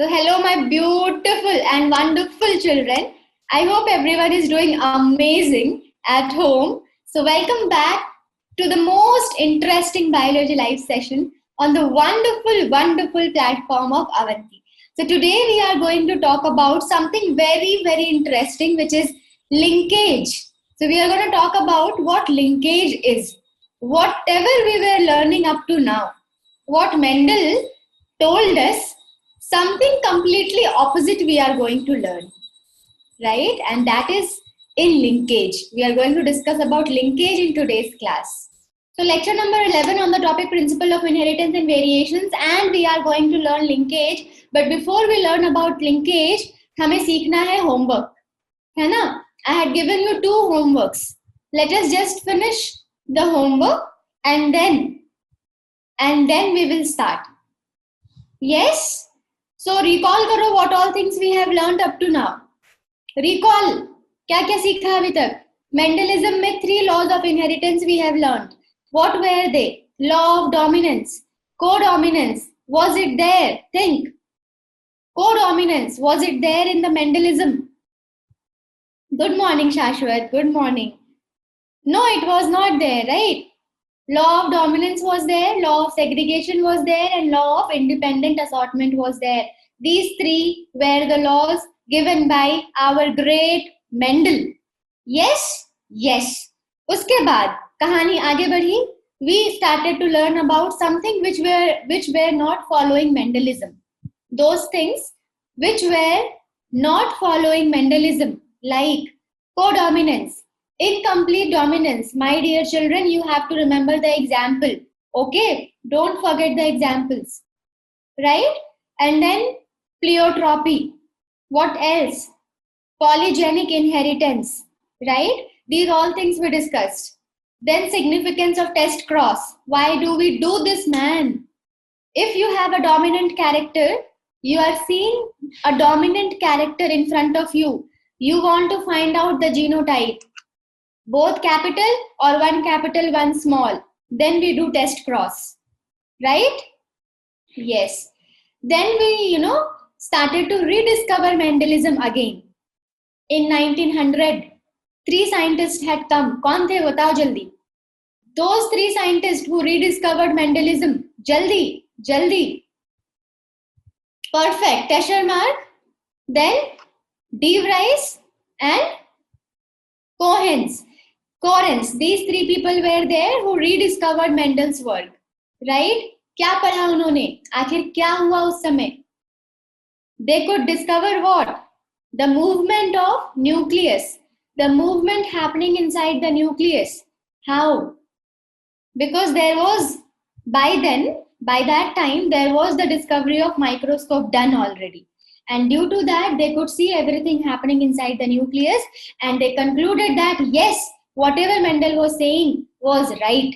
So, hello, my beautiful and wonderful children. I hope everyone is doing amazing at home. So, welcome back to the most interesting biology live session on the wonderful platform of Avanti. So, today we are going to talk about something very interesting, which is linkage. So, we are going to talk about what linkage is. Whatever we were learning up to now, what Mendel told us, something completely opposite we are going to learn, right? And that is in linkage. We are going to discuss about linkage in today's class. So lecture number 11 on the topic principle of inheritance and variations, and we are going to learn linkage. But before we learn about linkage, हमें सीखना है homework, है ना? I had given you 2 homeworks. Let us just finish the homework and then we will start. Yes? So recall करो what all things we have learned up to now. Recall क्या क्या सीखा अभी तक? Mendelism में 3 laws of inheritance we have learned. What were they? Law of dominance, codominance. Was it there? Think. Codominance. Was it there in the Mendelism? Good morning, Shashwat. Good morning. No, it was not there, right? Law of dominance was there, law of segregation was there, and law of independent assortment was there. These 3 were the laws given by our great Mendel. Yes? Yes. उसके बाद कहानी आगे बढ़ी. We started to learn about something which were not following Mendelism. Those things which were not following Mendelism, like codominance, incomplete dominance. My dear children, you have to remember the example. Okay? Don't forget the examples. Right? And then pleiotropy. What else? Polygenic inheritance. Right? These all things we discussed. Then significance of test cross. Why do we do this, man? If you have a dominant character, you are seeing a dominant character in front of you. You want to find out the genotype. Both capital or one capital, one small. Then we do test cross. Right? Yes. Then we, started to rediscover Mendelism again. In 1900, 3 scientists had come. कौन थे बताओ जल्दी. Those 3 scientists who rediscovered Mendelism. जल्दी. Perfect. Teschermark. Then De Vries and Cohens. These 3 people were there who rediscovered Mendel's work. Right? क्या पढ़ा उन्होंने? आखिर क्या हुआ उस समय? They could discover what? The movement of nucleus. The movement happening inside the nucleus. How? Because there was, by that time, there was the discovery of microscope done already. And due to that, they could see everything happening inside the nucleus, and they concluded that, yes, whatever Mendel was saying was right.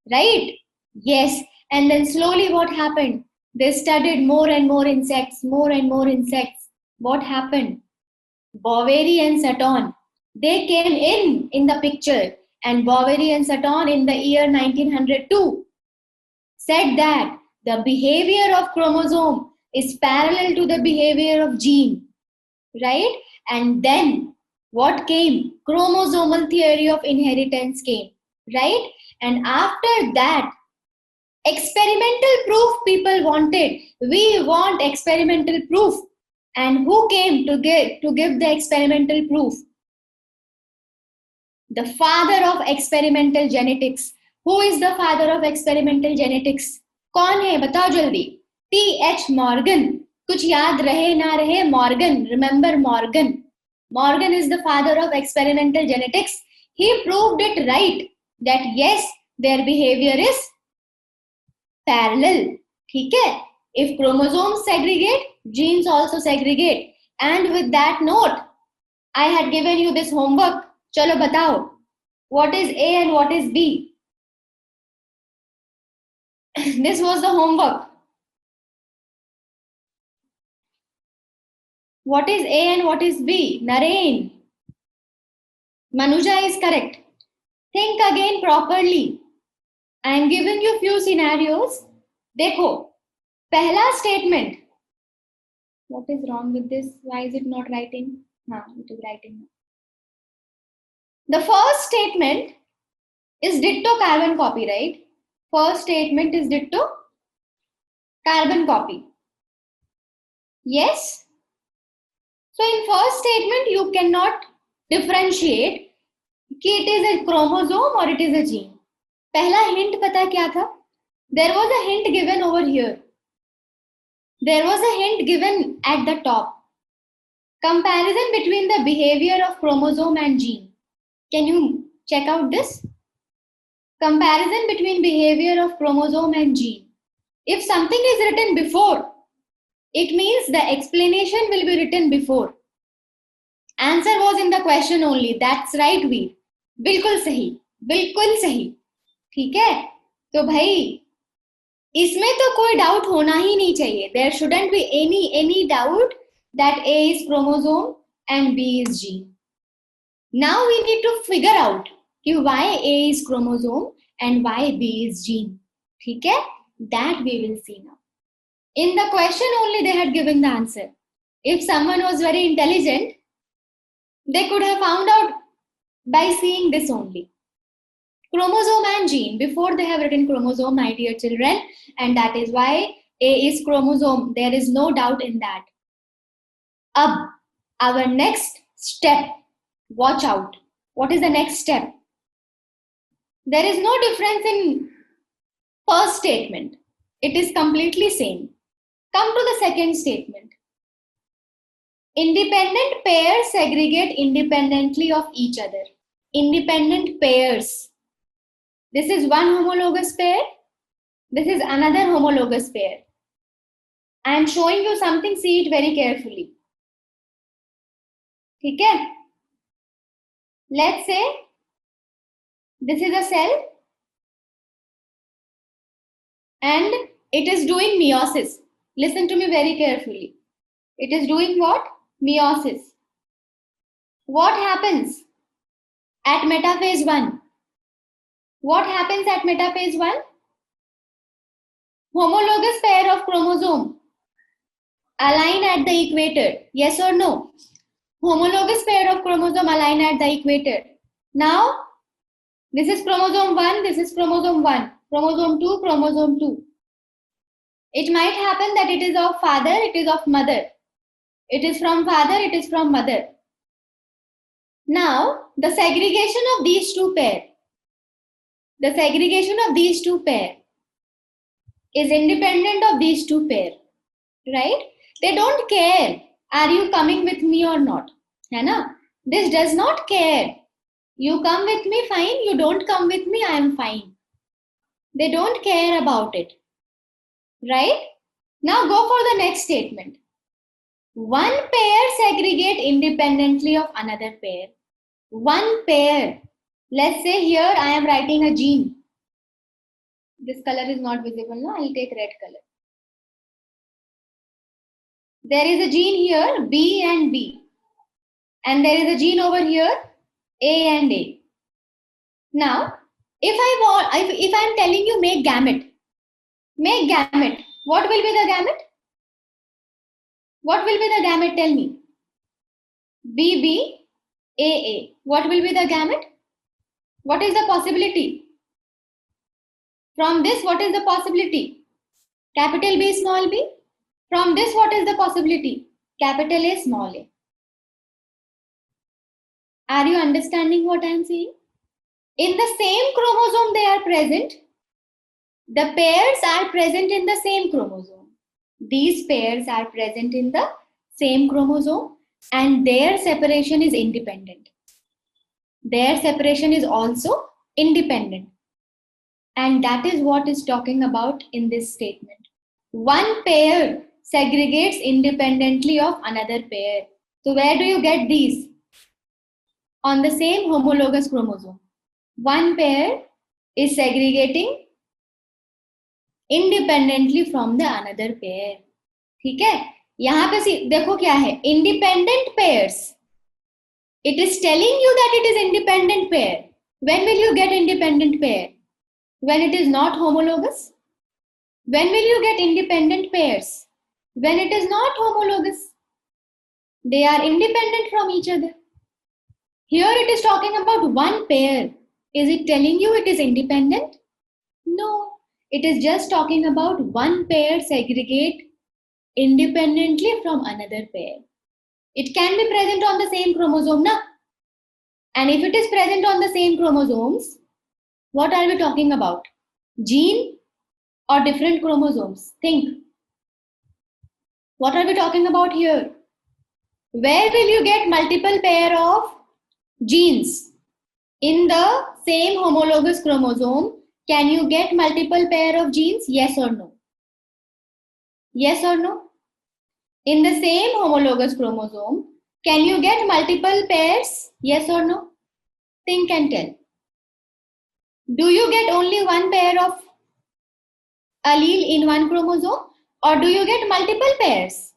Right? Yes. And then slowly what happened? They studied more and more insects. What happened? Boveri and Saturn. They came in the picture, and Boveri and Saturn in the year 1902 said that the behavior of chromosome is parallel to the behavior of gene, right? And then what came? Chromosomal theory of inheritance came, right? And after that, experimental proof people wanted. We want experimental proof. And who came to give the experimental proof? The father of experimental genetics. Who is the father of experimental genetics? कौन है? बताओ जल्दी. T.H. Morgan. कुछ याद रहे ना रहे, Morgan. Remember Morgan. Morgan is the father of experimental genetics. He proved it right that yes, their behavior is parallel. ठीक है? If chromosomes segregate, genes also segregate. And with that note, I had given you this homework. चलो बताओ. What is A and what is B? This was the homework. What is A and what is B? Naren. Manuja is correct. Think again properly. I am giving you few scenarios. देखो, पहला statement. What is wrong with this? Why is it not writing? It is writing now. The first statement is ditto carbon copy, right? First statement is ditto carbon copy. Yes? So in first statement, you cannot differentiate कि it is a chromosome or it is a gene. पहला hint पता क्या था? There was a hint given over here. There was a hint given at the top. Comparison between the behavior of chromosome and gene. Can you check out this? Comparison between behavior of chromosome and gene. If something is written before, it means the explanation will be written before. Answer was in the question only. That's right, Veer. बिल्कुल सही, बिल्कुल सही. ठीक है? तो भाई इसमें तो कोई डाउट होना ही नहीं चाहिए. There shouldn't be any doubt that A is chromosome and B is gene. Now we need to figure out कि why A is chromosome and why B is gene. ठीक है? That we will see now. In the question only they had given the answer. If someone was very intelligent, they could have found out by seeing this only. Chromosome and gene. Before they have written chromosome, my dear children, and that is why A is chromosome. There is no doubt in that. Ab, our next step. Watch out. What is the next step? There is no difference in first statement. It is completely same. Come to the second statement. Independent pairs segregate independently of each other. Independent pairs. This is one homologous pair. This is another homologous pair. I am showing you something. See it very carefully. ठीक है? Let's say this is a cell and it is doing meiosis. Listen to me very carefully. It is doing what? Meiosis. What happens at metaphase 1? What happens at metaphase 1? Homologous pair of chromosome align at the equator. Yes or no? Homologous pair of chromosome align at the equator. Now, this is chromosome 1, this is chromosome 1, chromosome 2, chromosome 2. It might happen that it is of father, it is of mother. It is from father, it is from mother. Now, the segregation of these two pair. The segregation of these two pair is independent of these two pair. Right? They don't care. Are you coming with me or not? है ना? This does not care. You come with me, fine. You don't come with me, I am fine. They don't care about it. Right? Now go for the next statement. One pair segregate independently of another pair. One pair. Let's say here I am writing a gene. This color is not visible now. I will take red color. There is a gene here, B and B. And there is a gene over here, A and A. Now, if I am telling you make gamete, what will be the gamete? What will be the gamete? Tell me. BB, AA. What will be the gamete? What is the possibility? From this, what is the possibility? Capital B, small b. From this, what is the possibility? Capital A, small a. Are you understanding what I am saying? In the same chromosome they are present. The pairs are present in the same chromosome. These pairs are present in the same chromosome and their separation is independent. Their separation is also independent. And that is what is talking about in this statement. One pair segregates independently of another pair. So where do you get these? On the same homologous chromosome. One pair is segregating independently from the another pair. ठीक है? यहाँ पे देखो क्या है? Independent pairs. It is telling you that it is independent pair. When will you get independent pair? When it is not homologous? When will you get independent pairs? when it is not homologous. They are independent from each other. Here it is talking about one pair. Is it telling you it is independent? No. It is just talking about one pair segregate independently from another pair. It can be present on the same chromosome, na? And if it is present on the same chromosomes, what are we talking about? Gene or different chromosomes? Think. What are we talking about here? Where will you get multiple pair of genes? In the same homologous chromosome, can you get multiple pair of genes? Yes or no? Yes or no? In the same homologous chromosome, can you get multiple pairs? Yes or no? Think and tell. Do you get only one pair of allele in one chromosome, or do you get multiple pairs?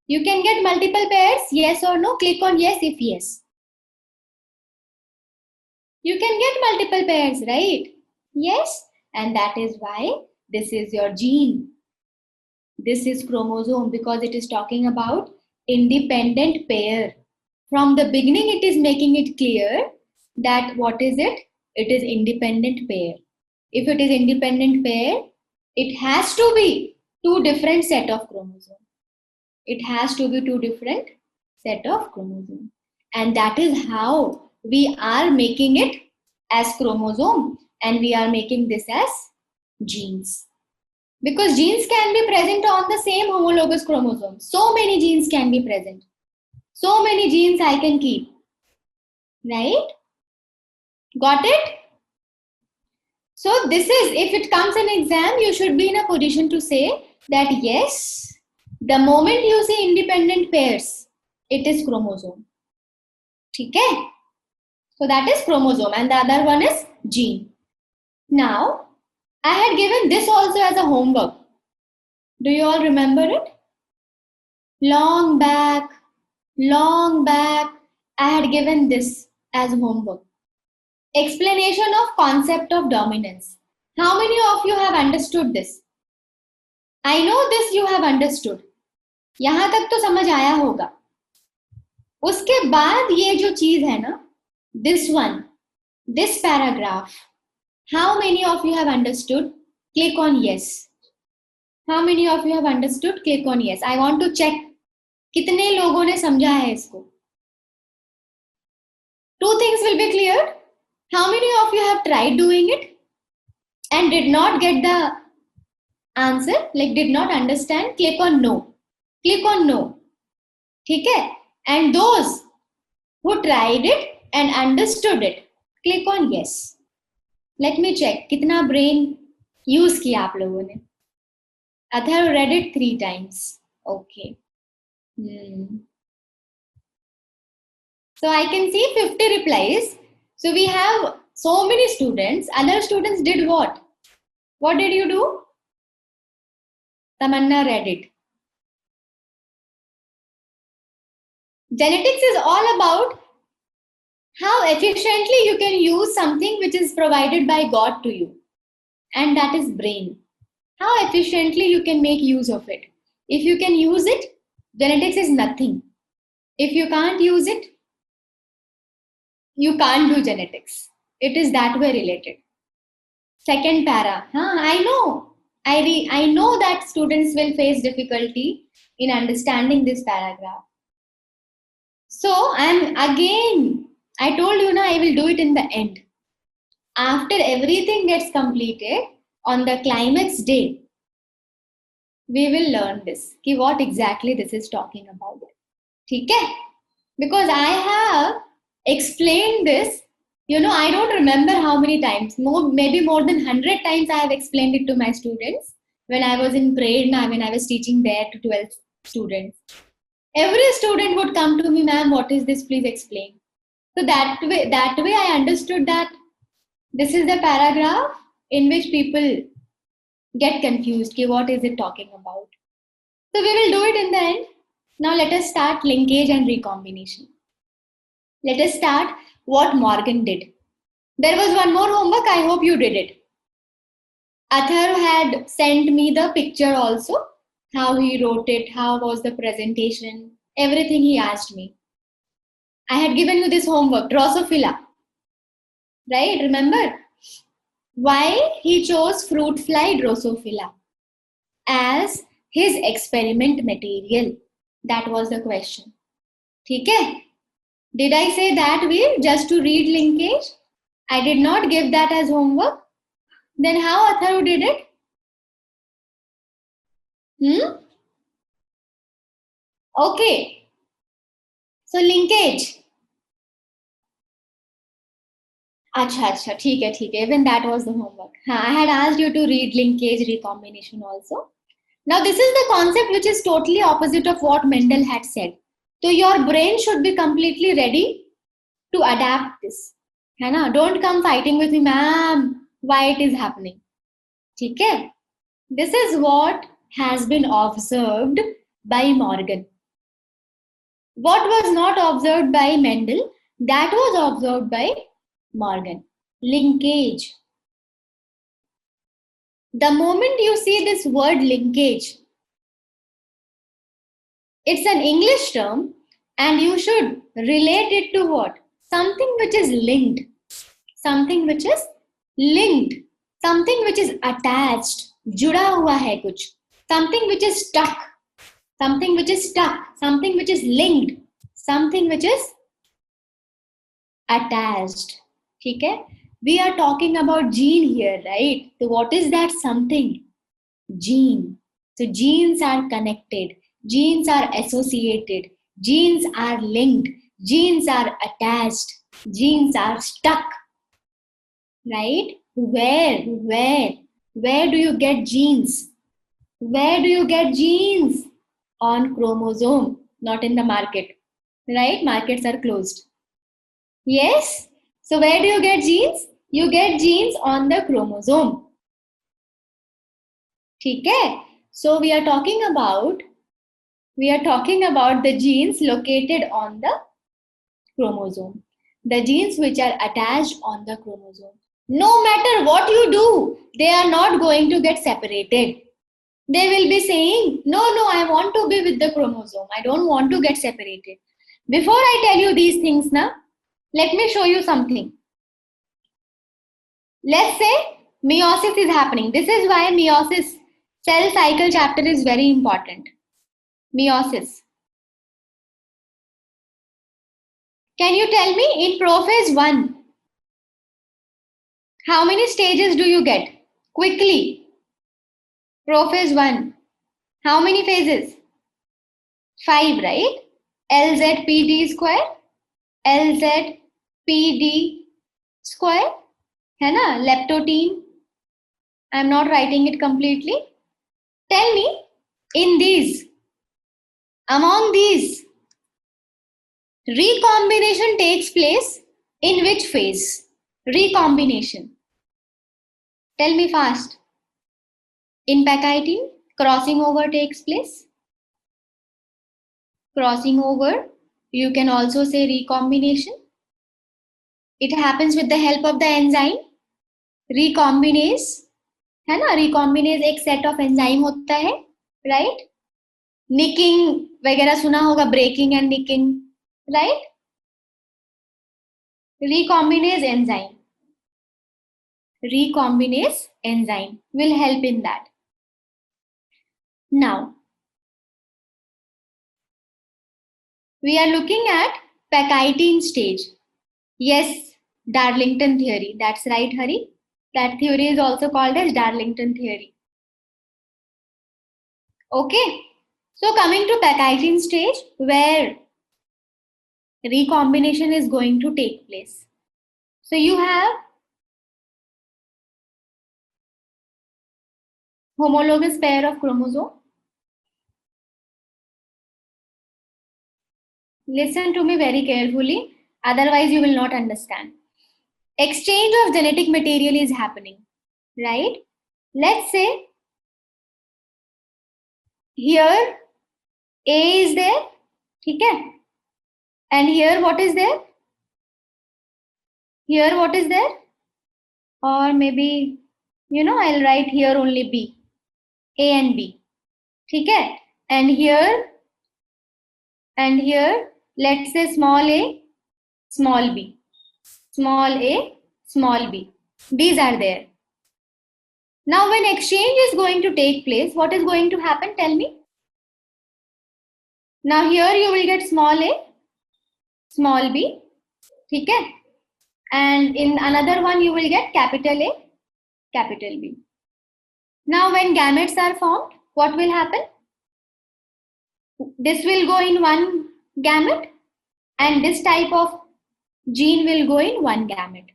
You can get multiple pairs, yes or no? Click on yes if yes. You can get multiple pairs, right? Yes, and that is why this is your gene. This is chromosome because it is talking about independent pair. From the beginning, it is making it clear that what is it? It is independent pair. If it is independent pair, it has to be two different set of chromosomes. It has to be two different set of chromosomes. And that is how we are making it as chromosome and we are making this as genes. Because genes can be present on the same homologous chromosome. So many genes can be present. So many genes I can keep. Right? Got it? So this is, if it comes in exam, you should be in a position to say that yes, the moment you see independent pairs, it is chromosome. Okay? So that is chromosome and the other one is gene. Now, I had given this also as a homework. Do you all remember it? Long back, I had given this as homework. Explanation of concept of dominance. How many of you have understood this? I know this you have understood. यहाँ तक तो समझ आया होगा. उसके बाद ये जो चीज है ना, this one, this paragraph, how many of you have understood? Click on yes. How many of you have understood? Click on yes. I want to check कितने लोगों ने समझा है इसको. Two things will be cleared. How many of you have tried doing it and did not get the answer, like did not understand? Click on no. Click on no. ठीक है? And those who tried it and understood it, click on yes. Let me check कितना brain use किया आप लोगों ने. Athar read it 3 times. Okay. So I can see 50 replies. So we have so many students. Other students did what? What did you do? Tamanna read it. Genetics is all about how efficiently you can use something which is provided by God to you. And that is brain. How efficiently you can make use of it. If you can use it, genetics is nothing. If you can't use it, you can't do genetics. It is that way related. Second para. I know. I know that students will face difficulty in understanding this paragraph. So I told you now I will do it in the end. After everything gets completed, on the climax day, we will learn this. Ki what exactly this is talking about. ठीक है? Because I have explained this, I don't remember how many times, maybe more than 100 times I have explained it to my students when I was in Prerna, when I was teaching there to 12 students. Every student would come to me, ma'am, what is this? Please explain. So that way I understood that this is the paragraph in which people get confused. Ki what is it talking about? So we will do it in the end. Now let us start linkage and recombination. Let us start what Morgan did. There was one more homework. I hope you did it. Athar had sent me the picture also. how he wrote it, how was the presentation, everything he asked me. I had given you this homework, Drosophila, right? Remember? Why he chose fruit fly Drosophila as his experiment material? That was the question. Okay? Did I say that way just to read linkage? I did not give that as homework. Then how Atharu did it? Okay. So linkage. अच्छा ठीक है even that was the homework. I had asked you to read linkage recombination also. Now this is the concept which is totally opposite of what Mendel had said. So your brain should be completely ready to adapt this. है ना? Don't come fighting with me, ma'am. Why it is happening? ठीक है? This is what has been observed by Morgan. What was not observed by Mendel, that was observed by Morgan. Linkage. The moment you see this word linkage, it's an English term and you should relate it to what? Something which is linked. Something which is linked. Something which is attached. जुड़ा हुआ है कुछ. Something which is stuck. Something which is stuck. Something which is linked. Something which is attached. ठीक है? We are talking about gene here, right? So what is that something? Gene. So genes are connected. Genes are associated. Genes are linked. Genes are attached. Genes are stuck. Right? Where do you get genes? Where do you get genes? On chromosome, not in the market. Right? Markets are closed. Yes? So where do you get genes? You get genes on the chromosome. ठीक है? So we are talking about the genes located on the chromosome. The genes which are attached on the chromosome. No matter what you do, they are not going to get separated. They will be saying, no, I want to be with the chromosome. I don't want to get separated. Before I tell you these things now, let me show you something. Let's say meiosis is happening. This is why meiosis cell cycle chapter is very important. Meiosis. Can you tell me in prophase 1, how many stages do you get? Quickly. Prophase 1. How many phases? 5, right? LZPD square. LZPD square. है ना? Leptotene. I'm not writing it completely. Tell me, among these, recombination takes place in which phase? Recombination. Tell me fast. In Pachytene, crossing over takes place. Crossing over, you can also say recombination. It happens with the help of the enzyme. Recombinase. है ना? Recombinase एक set of enzyme होता है. Right? Nicking वगैरह सुना होगा, breaking and nicking. Right? Recombinase enzyme will help in that. Now, we are looking at Pachytene stage. Yes, Darlington theory. That's right, Hari. That theory is also called as Darlington theory. Okay. So coming to Pachytene stage, where recombination is going to take place. So you have homologous pair of chromosome. Listen to me very carefully, otherwise you will not understand. Exchange of genetic material is happening, right? Let's say here A is there, okay? And here what is there? Here what is there? Or maybe, I'll write here only B. A and B. ठीक है, and here let's say small a, small b, small a, small b. These are there. Now when exchange is going to take place, what is going to happen? Tell me. Now here you will get small a, small b, ठीक है, and in another one you will get capital A, capital B. Now when gametes are formed, what will happen? This will go in one gamete and this type of gene will go in one gamete.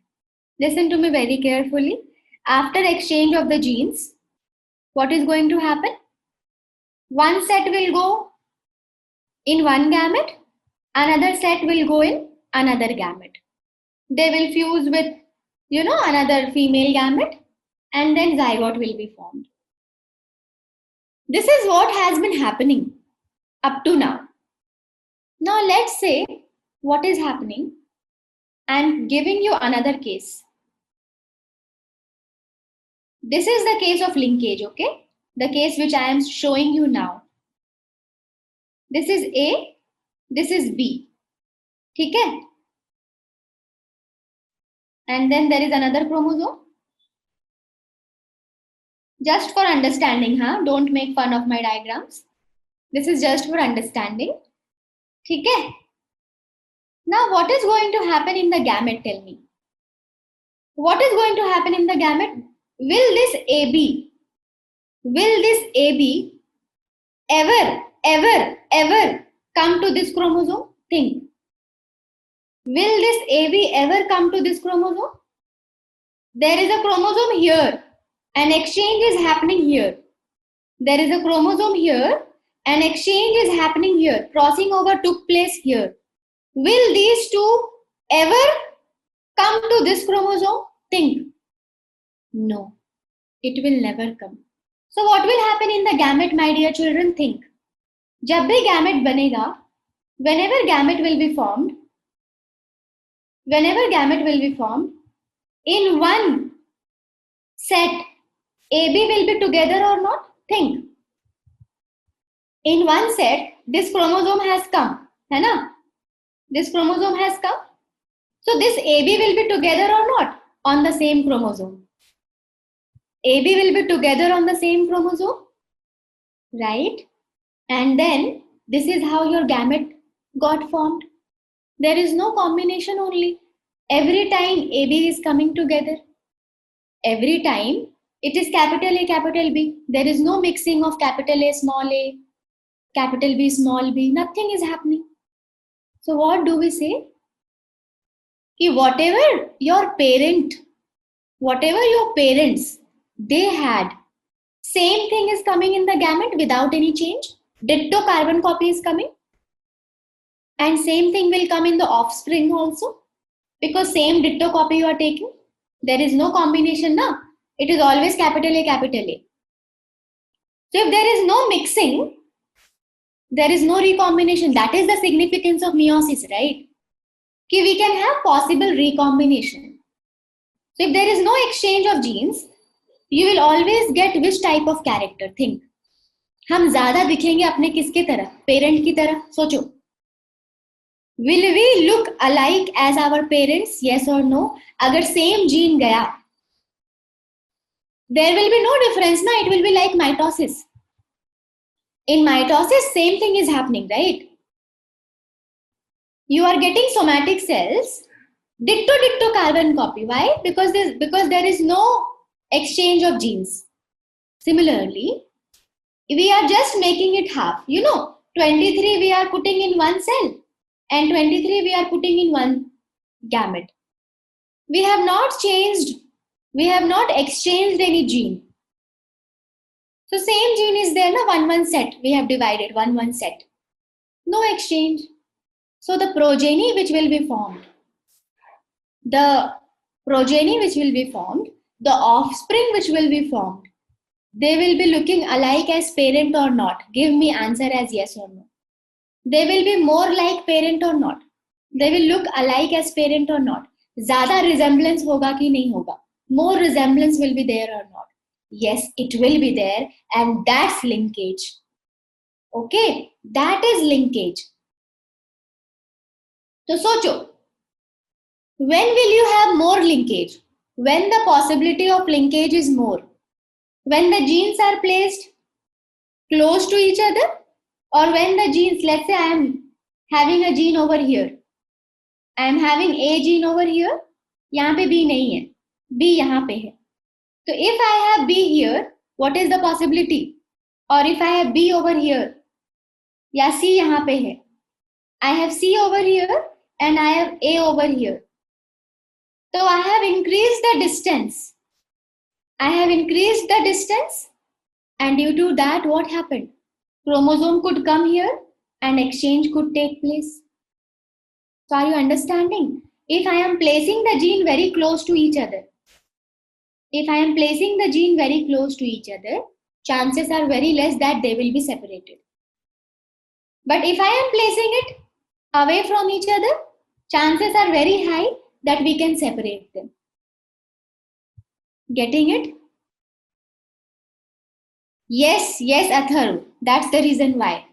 Listen to me very carefully. After exchange of the genes, what is going to happen? One set will go in one gamete, another set will go in another gamete. They will fuse with, another female gamete, and then zygote will be formed. This is what has been happening up to now. Now let's say what is happening. I'm giving you another case. This is the case of linkage, okay? The case which I am showing you now. This is A, this is B. Okay? And then there is another chromosome. Just for understanding, huh? Don't make fun of my diagrams. This is just for understanding. Okay? Now what is going to happen in the gamete? Tell me. What is going to happen in the gamete? Will this AB ever come to this chromosome? Think. Will this AB ever come to this chromosome? There is a chromosome here. An exchange is happening here. There is a chromosome here. An exchange is happening here. Crossing over took place here. Will these two ever come to this chromosome? Think. No, it will never come. So what will happen in the gamete, my dear children? Think. जब भी gamete बनेगा, whenever gamete will be formed, in one set, AB will be together or not? Think. In one set, this chromosome has come, है ना? This chromosome has come. So this AB will be together or not on the same chromosome? AB will be together on the same chromosome, right? And then this is how your gamete got formed. There is no combination only. Every time AB is coming together, every time it is capital A, capital B. There is no mixing of capital A, small a, capital B, small b. Nothing is happening. So what do we say? Ki whatever your parents they had, same thing is coming in the gamete without any change. Ditto carbon copy is coming. And same thing will come in the offspring also. Because same ditto copy you are taking. There is no combination now. It is always capital A, capital A. So if there is no mixing, there is no recombination. That is the significance of meiosis, right? Ki we can have possible recombination. So if there is no exchange of genes, you will always get which type of character? Think. हम ज्यादा दिखेंगे अपने किसके तरह? Parent की तरह? सोचो. Will we look alike as our parents? Yes or no? अगर same gene गया, there will be no difference, na? It will be like mitosis. In mitosis, same thing is happening, right? You are getting somatic cells, ditto carbon copy. Why? Because there is no exchange of genes. Similarly, we are just making it half. 23 we are putting in one cell and 23 we are putting in one gamete. We have not exchanged any gene. So same gene is there, na? One set. We have divided one set. No exchange. So the progeny which will be formed, the offspring which will be formed, they will be looking alike as parent or not? Give me answer as yes or no. They will be more like parent or not? They will look alike as parent or not? ज़्यादा resemblance होगा कि नहीं होगा? More resemblance will be there or not? Yes, it will be there, and that's linkage. Okay, that is linkage. So socho, when will you have more linkage? When the possibility of linkage is more. When the genes are placed close to each other, or when the genes, let's say I am having a gene over here, I am having A gene over here, यहाँ पे B नहीं है, B यहाँ पे है. So if I have B here, what is the possibility? Or if I have B over here, या C यहाँ पे है, I have C over here and I have A over here. So I have increased the distance. I have increased the distance, and due to that, what happened? Chromosome could come here and exchange could take place. So are you understanding? If I am placing the gene very close to each other, chances are very less that they will be separated. But if I am placing it away from each other, chances are very high that we can separate them. Getting it? Yes, Atharv. That's the reason why.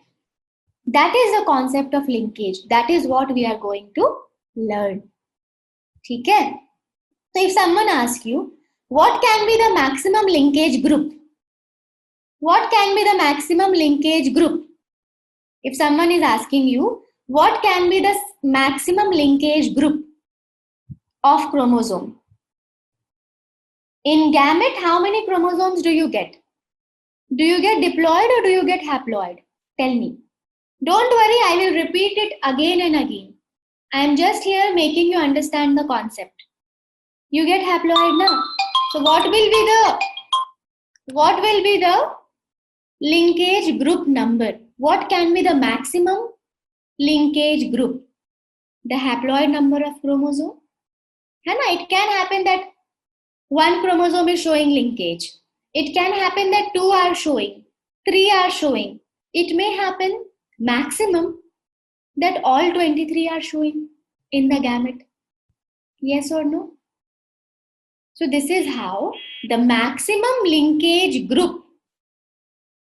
That is the concept of linkage. That is what we are going to learn. ठीक है? So if someone asks you, what can be the maximum linkage group? What can be the maximum linkage group? If someone is asking you, what can be the maximum linkage group of chromosome? In gamete, how many chromosomes do you get? Do you get diploid or do you get haploid? Tell me. Don't worry, I will repeat it again and again. I am just here making you understand the concept. You get haploid now. So what will be the linkage group number? What can be the maximum linkage group? The haploid number of chromosome. It can happen that one chromosome is showing linkage. It can happen that 2 are showing, 3 are showing. It may happen maximum that all 23 are showing in the gamete. Yes or no? So this is how the maximum linkage group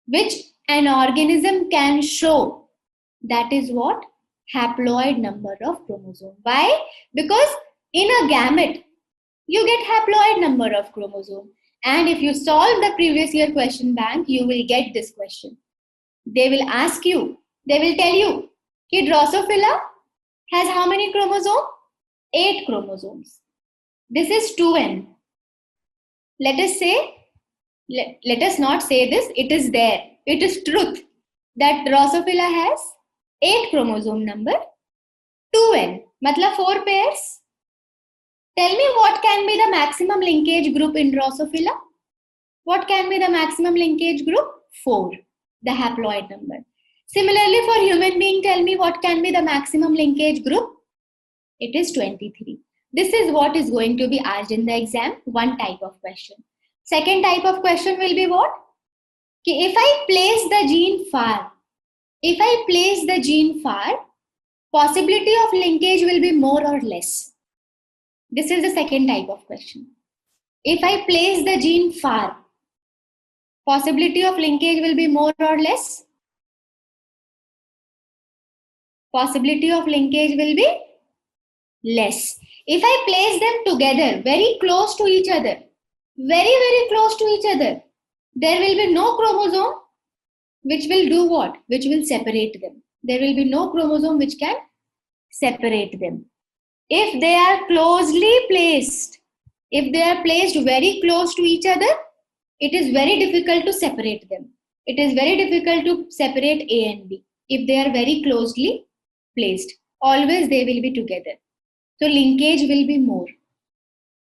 which an organism can show, that is what? Haploid number of chromosome. Why? Because in a gamete, you get haploid number of chromosome. And if you solve the previous year question bank, you will get this question. They will ask you, they will tell you, कि Drosophila has how many chromosomes? 8 chromosomes. This is 2n. Let us not say this, it is there. It is truth that Drosophila has 8 chromosome number, 2n, matlab 4 pairs. Tell me what can be the maximum linkage group in Drosophila? What can be the maximum linkage group? 4, the haploid number. Similarly, for human being, tell me what can be the maximum linkage group? It is 23. This is what is going to be asked in the exam, one type of question. Second type of question will be what? If I place the gene far, possibility of linkage will be more or less. This is the second type of question. If I place the gene far, possibility of linkage will be more or less. Possibility of linkage will be less. If I place them together, very close to each other, very close to each other, there will be no chromosome which will do what? Which will separate them. There will be no chromosome which can separate them. If they are closely placed, if they are placed very close to each other, it is very difficult to separate them. It is very difficult to separate A and B. If they are very closely placed, always they will be together. So linkage will be more.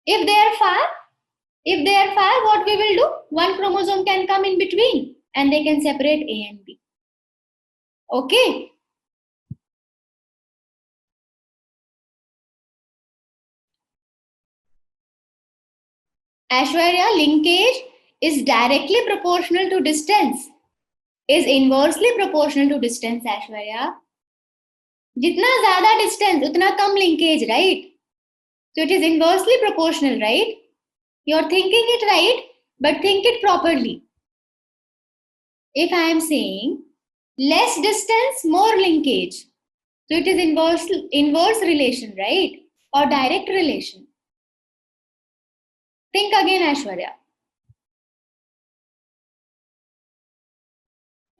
If they are far, what we will do? One chromosome can come in between and they can separate A and B. Okay. Aishwarya, linkage is directly proportional to distance. Is inversely proportional to distance, Aishwarya. जितना ज़्यादा distance, उतना कम linkage, right? So it is inversely proportional, right? You're thinking it right, but think it properly. If I am saying Less distance, more linkage. So it is inverse relation, right? Or direct relation. Think again, Aishwarya.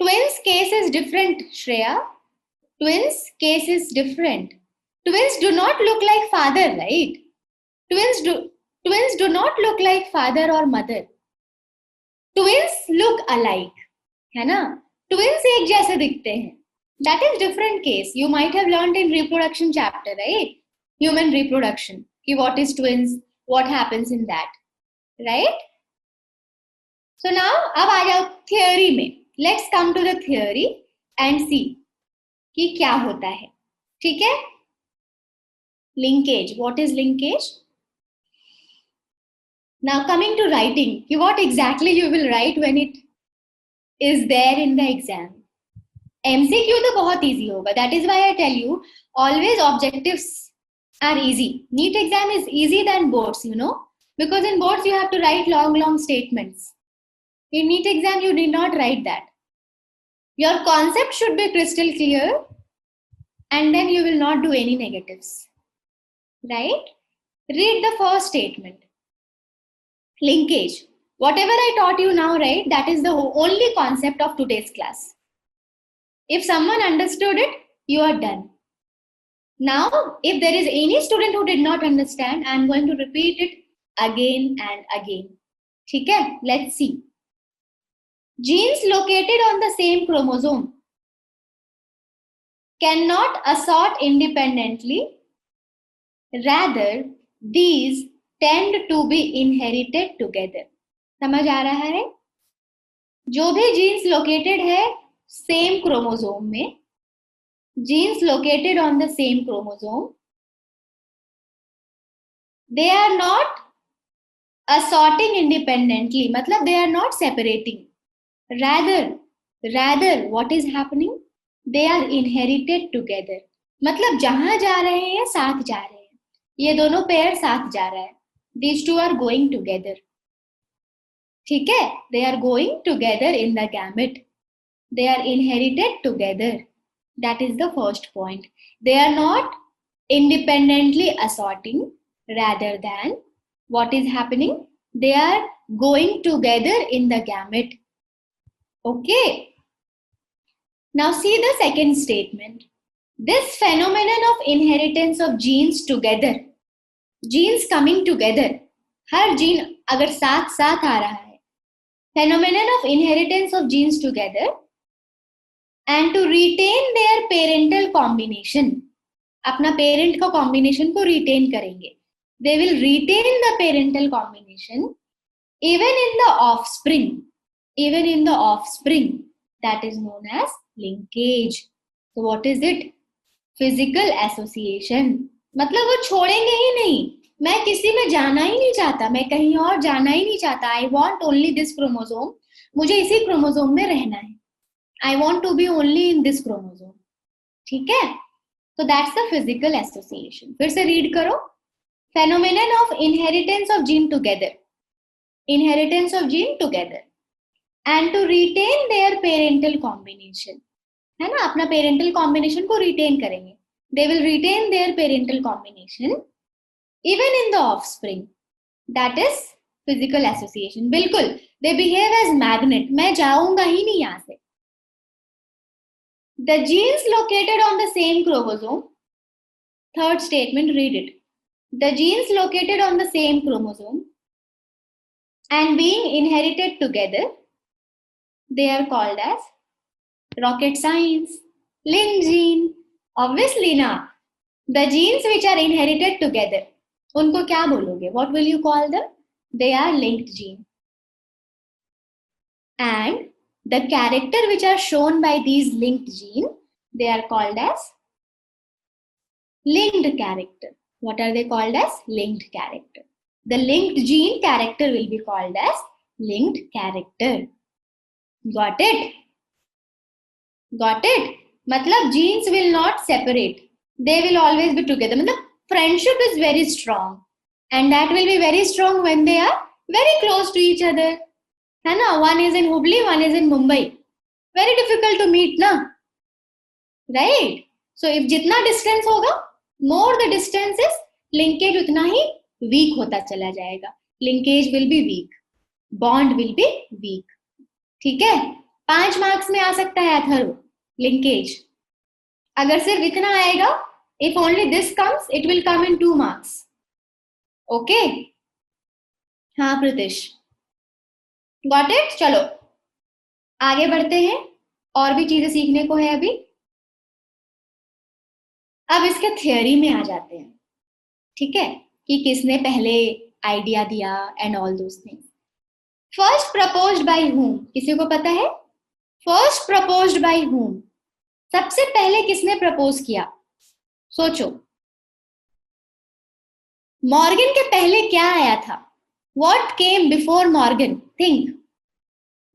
Twins case is different, Shreya. Twins case is different. Twins do not look like father, right? Twins do not look like father or mother. Twins look alike, है ना? Twins एक जैसे दिखते हैं. That is different case. You might have learned in reproduction chapter, right? Human reproduction. कि what is twins? What happens in that? Right? So now अब आ जाओ theory में. Let's come to the theory and see कि क्या होता है. ठीक है? Linkage. What is linkage? Now coming to writing, what exactly you will write when it is there in the exam. MCQ तो बहुत easy होगा. That is why I tell you, always objectives are easy. NEET exam is easy than boards, you know, because in boards you have to write long statements. In NEET exam you need not write that. Your concept should be crystal clear, and then you will not do any negatives. Right? Read the first statement. Linkage. Whatever I taught you now, right, that is the only concept of today's class. If someone understood it, you are done. Now, if there is any student who did not understand, I am going to repeat it again and again. ठीक है? Let's see. Genes located on the same chromosome cannot assort independently. Rather, these tend to be inherited together. समझ आ रहा है? जो भी genes located है same chromosome में, genes located on the same chromosome, they are not assorting independently. मतलब they are not separating. Rather, what is happening? They are inherited together. मतलब जहां जा रहे हैं साथ जा रहे हैं. ये दोनों पेयर साथ जा रहा है. These two are going together. ठीक है? They are going together in the gamete. They are inherited together. That is the first point. They are not independently assorting. Rather than what is happening? They are going together in the gamete. Okay. Now see the second statement. This phenomenon of inheritance of genes together, genes coming together, her gene अगर साथ साथ आ रहा है, phenomenon of inheritance of genes together and to retain their parental combination, अपना parent का combination को retain करेंगे. They will retain the parental combination even in the offspring. That is known as linkage. So what is it? Physical association. मतलब वो छोड़ेंगे ही नहीं. मैं किसी में जाना ही नहीं चाहता, मैं कहीं और जाना ही नहीं चाहता. I want only this chromosome. मुझे इसी क्रोमोसोम में रहना है. I want to be only in this chromosome. ठीक है? So that's the physical association. फिर से read करो. Phenomenon of inheritance of gene together. Inheritance of gene together. And to retain their parental combination. है ना? अपना parental combination को retain करेंगे. They will retain their parental combination even in the offspring. That is physical association. बिल्कुल. They behave as magnet. मैं जाऊंगा ही नहीं यहाँ से. The genes located on the same chromosome. Third statement, read it. The genes located on the same chromosome and being inherited together, they are called as rocket science. Linked gene. Obviously ना. The genes which are inherited together, उनको क्या बोलोगे? What will you call them? They are linked gene. And the character which are shown by these linked gene, they are called as linked character. What are they called as? Linked character. The linked gene character will be called as linked character. Got it? Got it? मतलब genes will not separate. They will always be together. मतलब friendship is very strong. And that will be very strong when they are very close to each other. है ना? One is in Hubli, one is in Mumbai. Very difficult to meet ना, right? So if जितना distance होगा, more the distance is, linkage उतना ही weak होता चला जाएगा. Linkage will be weak, bond will be weak. ठीक है, 5 मार्क्स में आ सकता है अथर्व लिंकेज. अगर सिर्फ इतना आएगा, if only this comes, it will come in 2 marks. Okay, हाँ प्रीतिश, गॉट इट. चलो आगे बढ़ते हैं, और भी चीजें सीखने को है अभी. अब इसके थियोरी में आ जाते हैं, ठीक है, कि किसने पहले आइडिया दिया and all those things. First proposed by whom, किसी को पता है? फर्स्ट प्रपोज्ड बाय हूम, सबसे पहले किसने प्रपोज किया? सोचो. मॉर्गन के पहले क्या आया था? What came before Morgan? Think.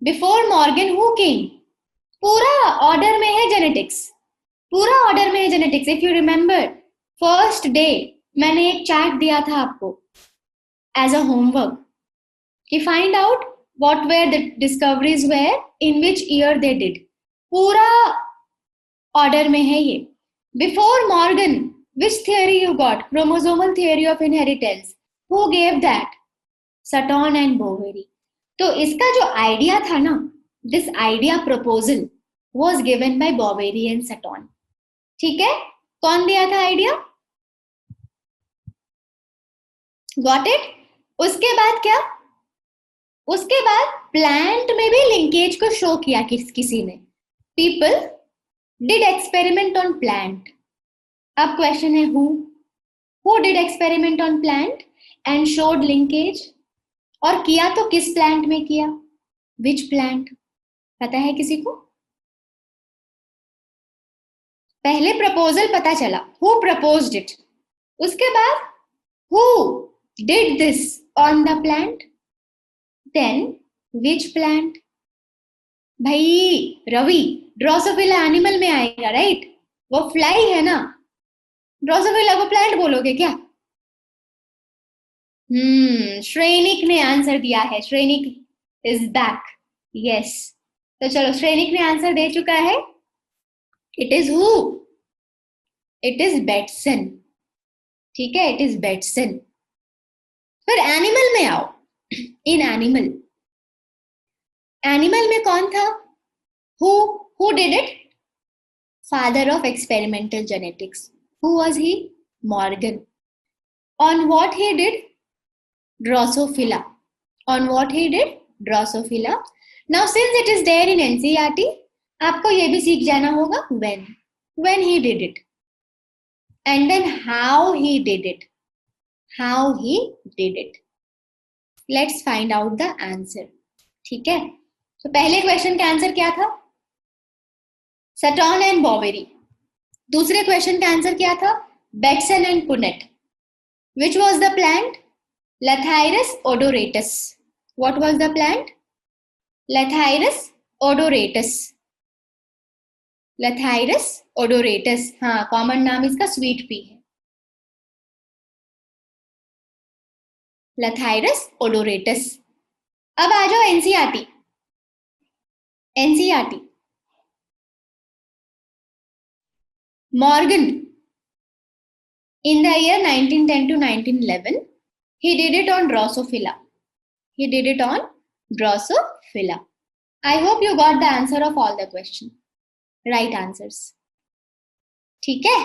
Before Morgan, who came? पूरा ऑर्डर में है जेनेटिक्स, पूरा ऑर्डर में है genetics. If you remember, first day मैंने एक चार्ट दिया था आपको एज अ होमवर्क कि find out what were the discoveries were, in which year they did. पूरा ऑर्डर में है ये. Before Morgan, which theory you got? Chromosomal theory of inheritance. Who gave that? Sutton and Boveri. तो इसका जो idea था ना, this idea proposal was given by Boveri and Sutton. ठीक है, कौन दिया था आइडिया? Got it. उसके बाद क्या? उसके बाद प्लांट में भी लिंकेज को शो किया किसी ने. People did experiment on plant. अब क्वेश्चन है who did experiment on plant and showed linkage? और किया तो किस प्लांट में किया? Which plant? पता है किसी को? पहले प्रपोजल पता चला, हु प्रपोज्ड इट. उसके बाद who did this on the plant, then which plant? भाई रवि, ड्रोसोफिला एनिमल में आएगा, राइट? वो फ्लाई है ना. ड्रोसोफिला को प्लांट बोलोगे क्या? श्रेनिक ने आंसर दिया है. Shrenik is back. यस, तो चलो श्रेनिक ने आंसर दे चुका है. It is who? It is Bateson. ठीक है, इट इज बेटसन. फिर एनिमल में आओ. इन एनिमल, एनिमल में कौन था? Who did it? Father of experimental genetics. Who was he? Morgan. On what he did? Drosophila. On what he did? Drosophila. Now since it is there in NCERT, आपको ये भी सीख जाना होगा when he did it, and then how he did it. How he did it. Let's find out the answer. ठीक है, तो पहले क्वेश्चन का आंसर क्या था? सटॉन एंड बोवेरी. दूसरे क्वेश्चन का आंसर क्या था? Bateson and Punnett. Which was the plant? Lathyrus odoratus. What was the plant? Lathyrus odoratus. Lathyrus odoratus. हाँ, कॉमन नाम इसका स्वीट पी है. Lathyrus odoratus. अब आ जाओ NCERT. NCERT. Morgan, in the year 1910 to 1911, he did it on Drosophila. He did it on Drosophila. I hope you got the answer of all the question. Right answers. ठीक है,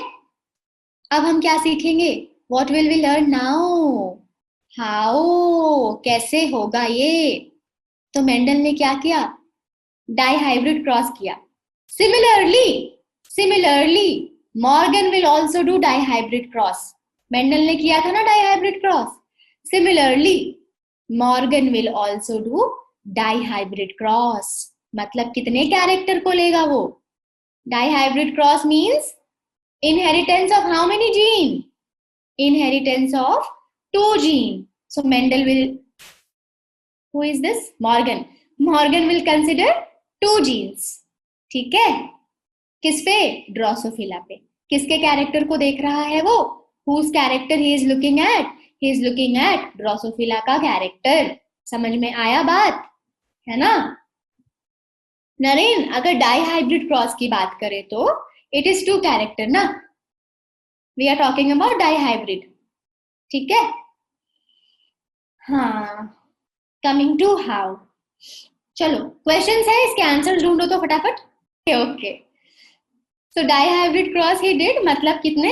अब हम क्या सीखेंगे? What will we learn now? How? कैसे होगा ये? तो मेंडल ने क्या किया? डाइहाइब्रिड क्रॉस किया. Similarly, Morgan will also do dihybrid cross. Mendel ने किया था ना dihybrid cross. Similarly, Morgan will also do dihybrid cross. मतलब कितने कैरेक्टर को लेगा वो? Dihybrid cross means inheritance of how many gene? Inheritance of 2 gene. So Mendel will, who is this? Morgan. Morgan will consider 2 genes. ठीक है, किस पे? Drosophila पे. किसके कैरेक्टर को देख रहा है वो? Whose character he is looking at? He is looking at Drosophila का कैरेक्टर. समझ में आया बात है ना? नरेन, अगर डाईहाइब्रिड क्रॉस की बात करें तो इट इज 2 कैरेक्टर ना. We are talking about dihybrid. ठीक है. हाँ, कमिंग टू हाउ. चलो क्वेश्चन है, इसके आंसर ढूंढो तो फटाफट. Okay. So dihybrid cross he did, मतलब कितने?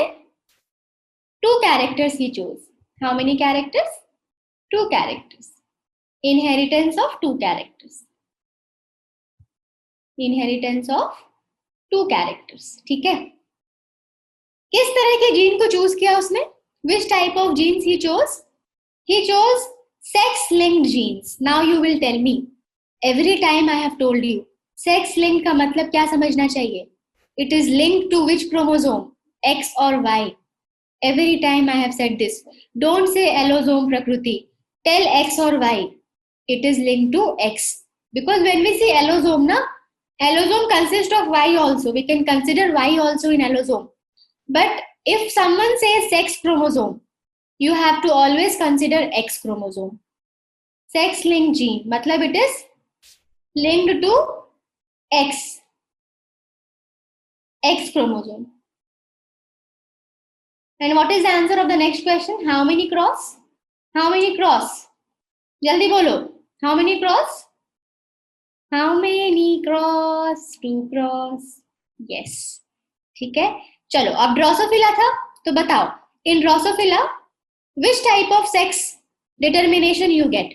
2 characters he chose. How many characters? 2 characters. Inheritance of 2 characters. Inheritance of 2 characters. ठीक है. किस तरह के जीन को चूज किया उसने? Which type of genes he chose? He chose sex-linked genes. Now you will tell me. Every time I have told you. Sex-linked का मतलब क्या समझना चाहिए? It is linked to which chromosome? X or Y. Every time I have said this. Don't say allosome Prakriti. Tell X or Y. It is linked to X. Because when we say allosome, na, allosome consists of Y also. We can consider Y also in allosome. But if someone says sex chromosome, you have to always consider X chromosome. Sex linked gene. Matlab it is linked to X. X chromosome. And what is the answer of the next question? How many cross? How many cross? जल्दी बोलो. How many cross? How many cross? 2 cross. Yes. ठीक है. चलो अब Drosophila था तो बताओ. In Drosophila, which type of sex determination you get?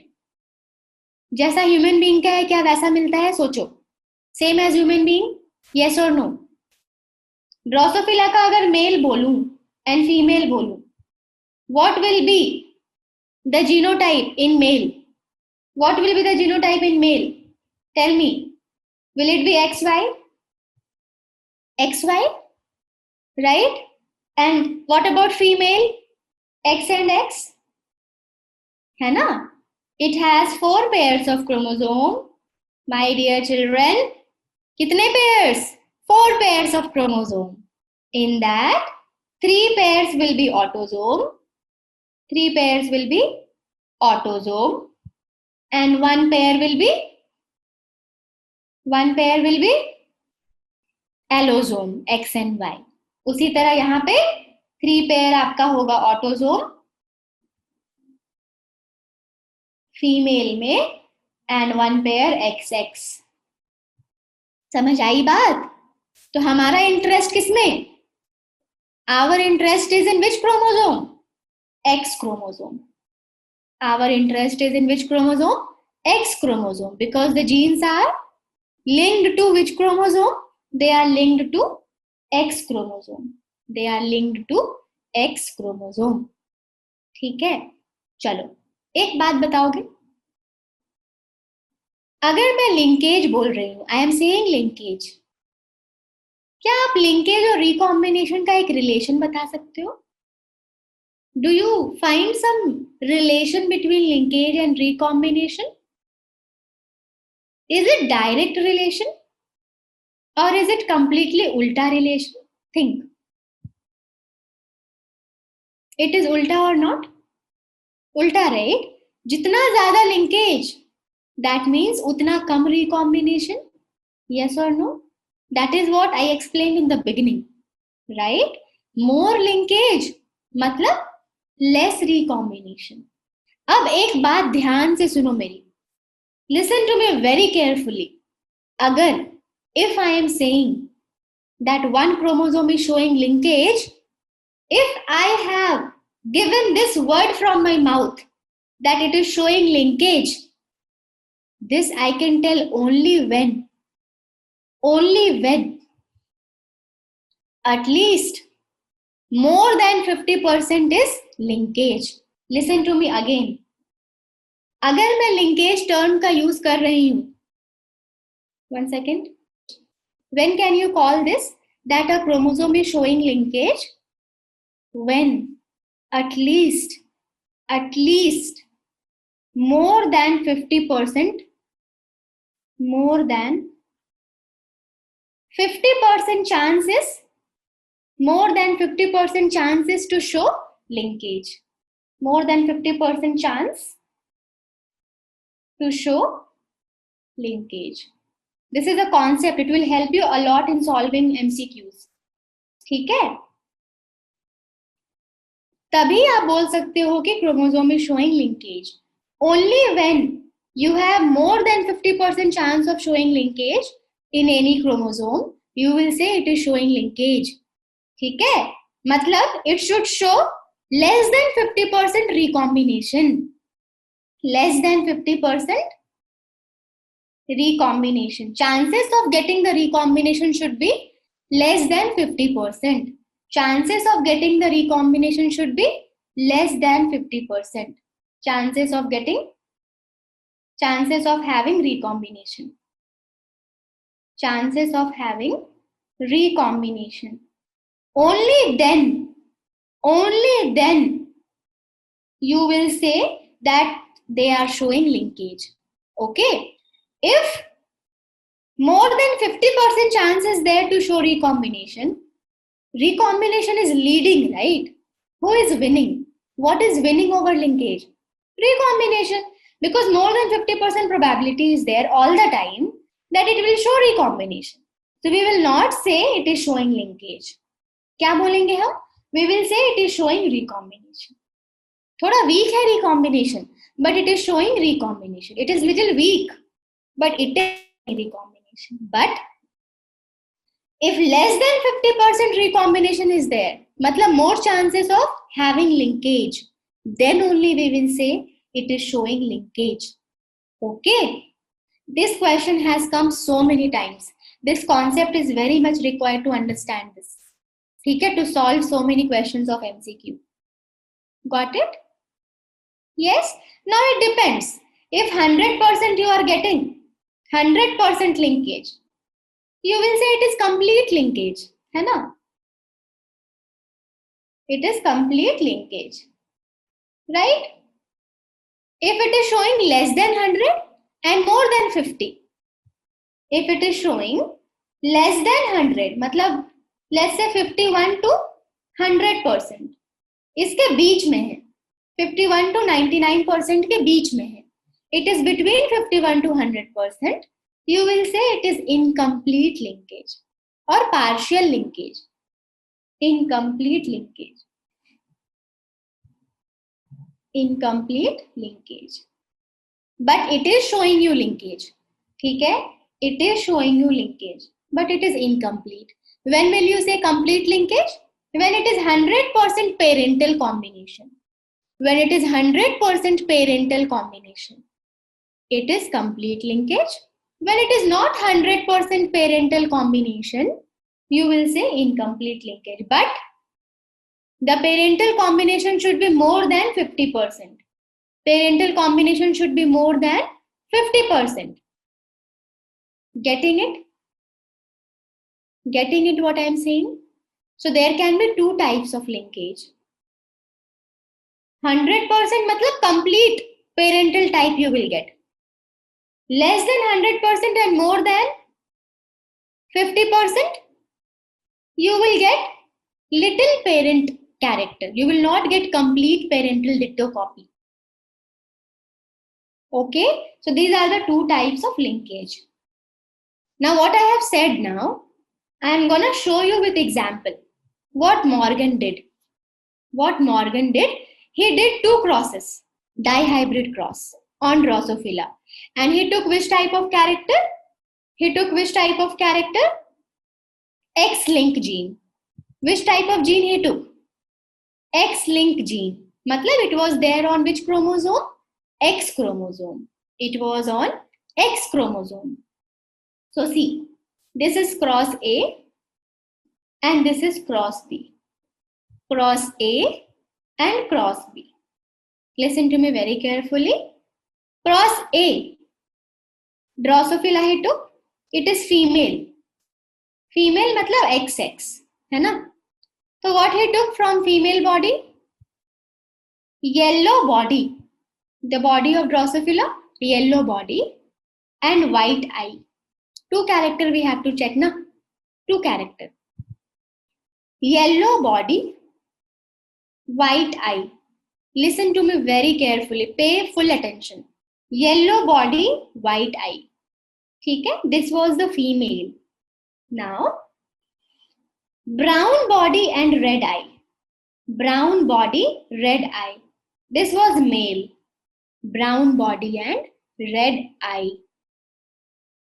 जैसा ह्यूमन बीइंग का है क्या वैसा मिलता है? सोचो. Same as human being? Yes or no? Drosophila का अगर मेल बोलूं and female बोलूं, what will be the genotype in male? What will be the genotype in male? Tell me. Will it be XY? XY? Right? And what about female? X and X? है ना? It has 4 pairs of chromosome. My dear children, कितने pairs? 4 pairs of chromosome. In that, 3 pairs will be autosome. 3 pairs will be autosome. And one pair will be allosome, X and Y. उसी तरह यहाँ पे 3 pair आपका होगा autosome female में and 1 pair XX. समझ आई बात? तो हमारा इंटरेस्ट किसमें? Our interest is in which chromosome? X chromosome. Our interest is in which chromosome? X chromosome. Because the genes are linked to which chromosome? They are linked to X chromosome. They are linked to X chromosome. ठीक है. चलो एक बात बताओगे? अगर मैं linkage बोल रही हूं, आई एम सेइंग लिंकेज, क्या आप लिंकेज और रिकॉम्बिनेशन का एक रिलेशन बता सकते हो? Do you find some relation between linkage and recombination? Is it direct relation or is it completely ulta relation? Think. It is ulta or not? Ulta, right? जितना ज्यादा linkage, that means उतना कम recombination. Yes or no? That is what I explained in the beginning, right? More linkage मतलब less recombination. अब एक बात ध्यान से सुनो मेरी. Listen to me very carefully. अगर if I am saying that one chromosome is showing linkage, if I have given this word from my mouth that it is showing linkage, this I can tell only when at least more than 50% is linkage. Listen to me again. अगर मैं linkage term का use कर रही हूं, one second. When can you call this that a chromosome is showing linkage? When at least more than 50%, more than 50% chances, more than 50% chances to show linkage. More than 50% chance to show linkage. This is a concept. It will help you a lot in solving MCQs. ठीक है? तभी आप बोल सकते हो कि chromosome is showing linkage. Only when you have more than 50% chance of showing linkage in any chromosome, you will say it is showing linkage. ठीक है? मतलब it should show less than 50% recombination. Less than 50% recombination. Chances of getting the recombination should be less than 50%. Chances of getting the recombination should be less than 50%. Chances of having recombination. Chances of having recombination. Only then you will say that they are showing linkage. Okay? If more than 50% chance is there to show recombination is leading, right? Who is winning? What is winning over linkage? Recombination. Because more than 50% probability is there all the time that it will show recombination. So we will not say it is showing linkage. क्या बोलेंगे हम? We will say it is showing recombination. थोड़ा weak है recombination, but it is showing recombination. It is little weak, but it is recombination. But if less than 50% recombination is there, मतलब more chances of having linkage, then only we will say it is showing linkage. Okay? This question has come so many times. This concept is very much required to understand this. ठीक है? To solve so many questions of MCQ. Got it? Yes? Now it depends. If 100% you are getting 100% linkage, you will say it is complete linkage, है ना? It is complete linkage, right? If it is showing less than 100 and more than 50, if it is showing less than 100, मतलब let's say 51 to 100%, इसके बीच में है, 51 to 99% के बीच में है, it is between 51 to 100%, you will say it is incomplete linkage or partial linkage. Incomplete linkage. Incomplete linkage. But it is showing you linkage. ठीक है? It is showing you linkage, but it is incomplete. When will you say complete linkage? When it is 100% parental combination. When it is 100% parental combination, it is complete linkage. When it is not 100% parental combination, you will say incomplete linkage. But the parental combination should be more than 50%. Parental combination should be more than 50%. Getting it? Getting it what I am saying? So there can be two types of linkage. 100% मतलब complete parental type you will get. Less than 100% and more than 50%, you will get little parent character. You will not get complete parental ditto copy. Okay, so these are the two types of linkage. Now what I have said now, I am gonna show you with example what Morgan did. What Morgan did, he did two crosses, dihybrid cross on Drosophila. And he took which type of character? He took which type of character? X-linked gene. Which type of gene he took? X-linked gene. Matlab it was there on which chromosome? X chromosome. It was on X chromosome. So see, this is cross A and this is cross B. Cross A and cross B. Listen to me very carefully. Cross A, Drosophila he took, it is female. Female matlab XX, है ना? So what he took from female body? Yellow body. The body of Drosophila, yellow body and white eye. Two character we have to check, na? Two character. Yellow body, white eye. Listen to me very carefully. Pay full attention. Yellow body, white eye. ठीक है, this was the female. Now, brown body and red eye. Brown body, red eye. This was male. Brown body and red eye.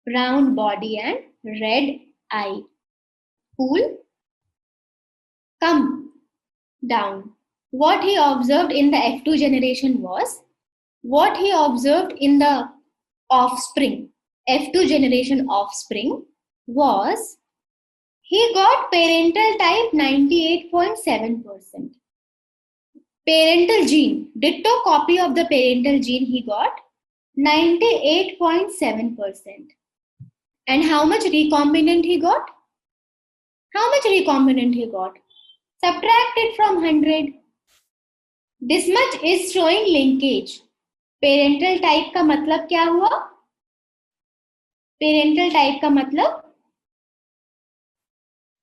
Brown body and red eye. Cool. Come down. What he observed in the F2 generation was, what he observed in the offspring, F2 generation offspring, was he got parental type 98.7%. Parental gene, ditto copy of the parental gene he got 98.7%. And how much recombinant he got? How much recombinant he got? Subtract it from 100. This much is showing linkage. Parental type का मतलब क्या हुआ? Parental type का मतलब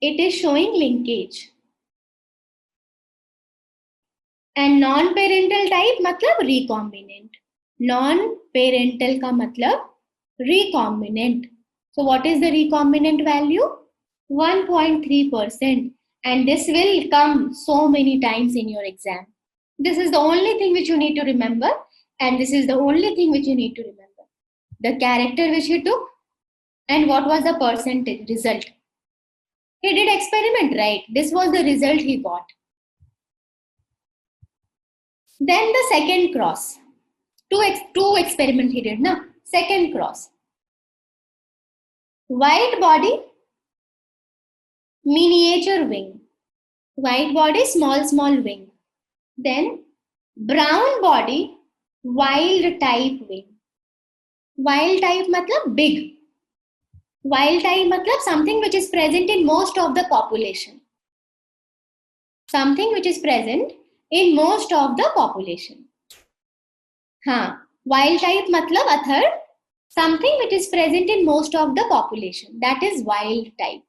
it is showing linkage. And non-parental type मतलब recombinant. Non-parental का मतलब recombinant. So what is the recombinant value? 1.3%. And this will come so many times in your exam. This is the only thing which you need to remember. And this is the only thing which you need to remember. The character which he took and what was the percentage result. He did experiment, right? This was the result he got. Then the second cross. Two experiment he did, na? Second cross. White body, miniature wing. White body, small wing. Then brown body, wild type wing. Wild type matlab big. Wild type matlab something which is present in most of the population. Something which is present in most of the population. हाँ, wild type matlab Athar something which is present in most of the population. That is wild type.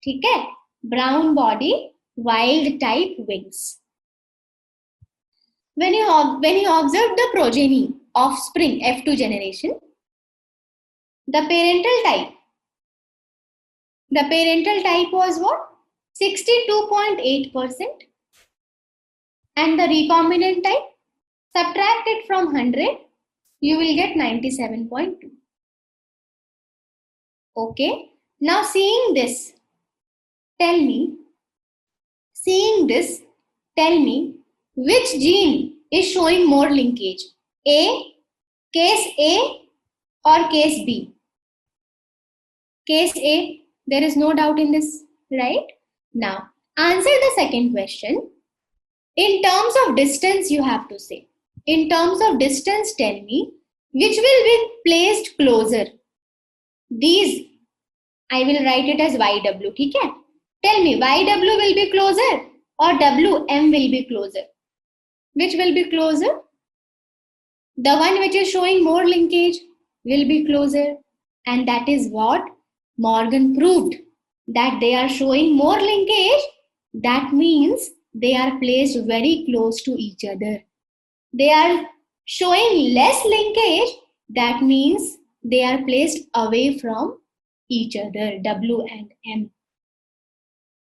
ठीक है? Brown body, wild type wings. When you observe the progeny, offspring, F2 generation, the parental type was what? 62.8%. And the recombinant type, subtract it from 100, you will get 97.2. Okay. Now seeing this, tell me which gene is showing more linkage? Case A or case B? Case A, there is no doubt in this, right? Now, answer the second question. In terms of distance, you have to say. In terms of distance, tell me which will be placed closer. These, I will write it as YW, ठीक है? Tell me, YW will be closer or WM will be closer? Which will be closer? The one which is showing more linkage will be closer. And that is what Morgan proved. That they are showing more linkage. That means they are placed very close to each other. They are showing less linkage. That means they are placed away from each other, W and M.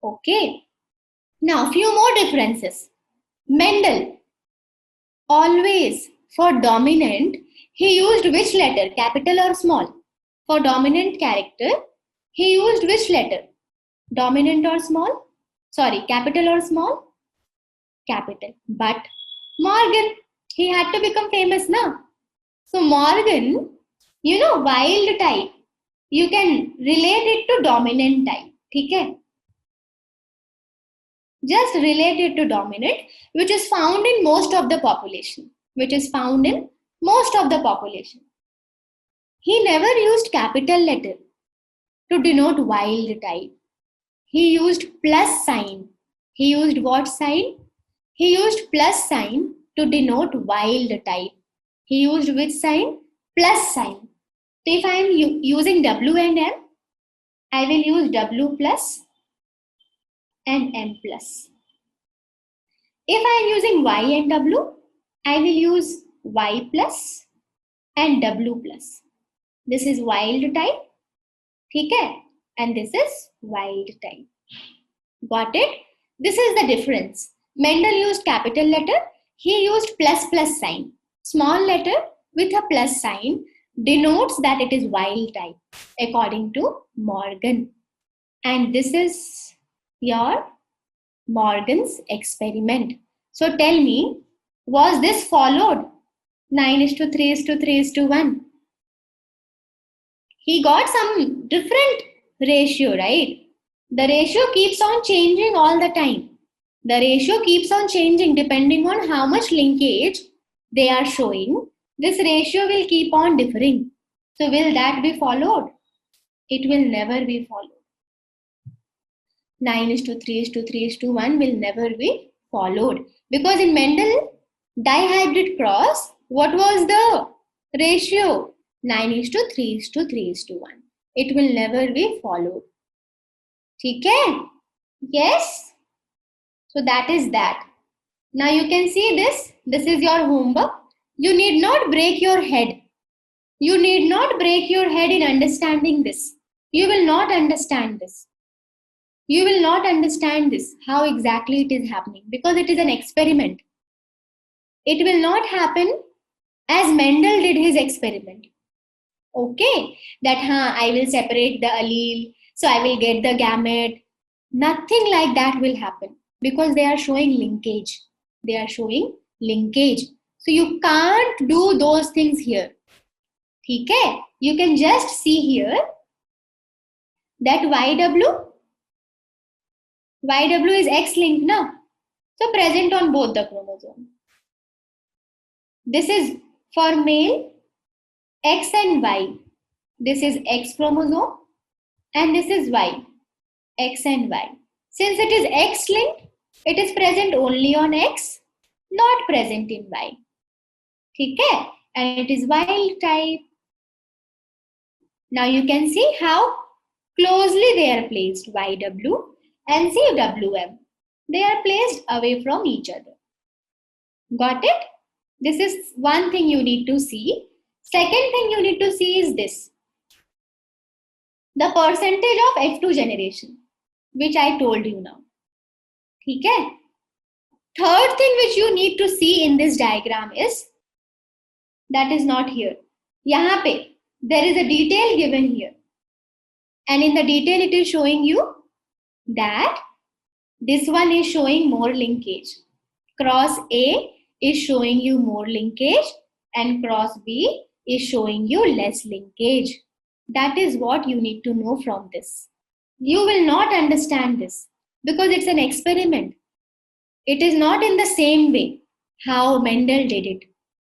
Okay. Now, few more differences. Mendel, always for dominant, he used which letter, capital or small? For dominant character, he used which letter? Dominant or small? Sorry, capital or small? Capital. But Morgan, he had to become famous now. So Morgan, you know, wild type, you can relate it to dominant type. ठीक है? Just relate it to dominant, which is found in most of the population. Which is found in most of the population. He never used capital letter to denote wild type. He used plus sign. He used what sign? He used plus sign to denote wild type. He used which sign? Plus sign. So if I am using W and M, I will use W plus and M plus. If I am using Y and W, I will use Y plus and W plus. This is wild type. ठीक है? And this is wild type. Got it? This is the difference. Mendel used capital letter. He used plus sign. Small letter with a plus sign denotes that it is wild type, according to Morgan. And this is your Morgan's experiment. So tell me, was this followed? 9:3:3:1. He got some different ratio, right? The ratio keeps on changing all the time. The ratio keeps on changing depending on how much linkage they are showing. This ratio will keep on differing. So will that be followed? It will never be followed. 9:3:3:1 will never be followed. Because in Mendel dihybrid cross, what was the ratio? 9:3:3:1. It will never be followed. ठीक है? Yes? So that is that. Now you can see this. This is your homework. You need not break your head. You need not break your head in understanding this. You will not understand this. You will not understand this, how exactly it is happening, because it is an experiment. It will not happen as Mendel did his experiment. Okay, that I will separate the allele, so I will get the gamete. Nothing like that will happen because they are showing linkage. They are showing linkage. So you can't do those things here. Okay, you can just see here that YW is X-linked now. So present on both the chromosomes. This is for male X and Y. This is X chromosome and this is Y. X and Y. Since it is X-linked, it is present only on X, not present in Y. Okay? And it is wild type. Now you can see how closely they are placed, YW and CWM. They are placed away from each other. Got it? This is one thing you need to see. Second thing you need to see is this. The percentage of F2 generation, which I told you now. Okay? Third thing which you need to see in this diagram is, that is not here. Yahan pe, there is a detail given here. And in the detail it is showing you that this one is showing more linkage. Cross A is showing you more linkage and cross B is showing you less linkage. That is what you need to know from this. You will not understand this because it's an experiment. It is not in the same way how Mendel did it.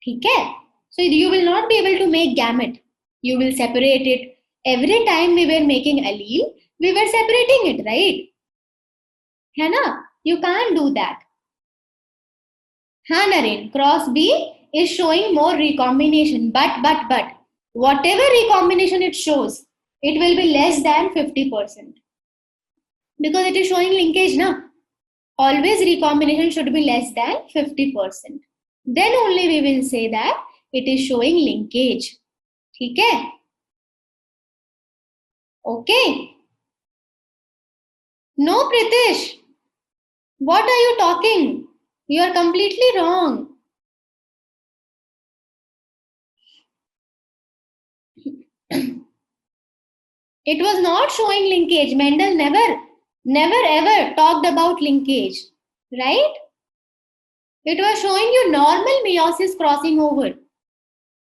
Okay? So you will not be able to make gamete. You will separate it. Every time we were making allele, we were separating it, right? है ना? You can't do that. हाँ Naren, cross B is showing more recombination, but whatever recombination it shows, it will be less than 50% because it is showing linkage, na? Always recombination should be less than 50%. Then only we will say that it is showing linkage. ठीक है? Okay. No, Pritish. What are you talking? You are completely wrong. It was not showing linkage. Mendel never ever talked about linkage, right? It was showing you normal meiosis crossing over.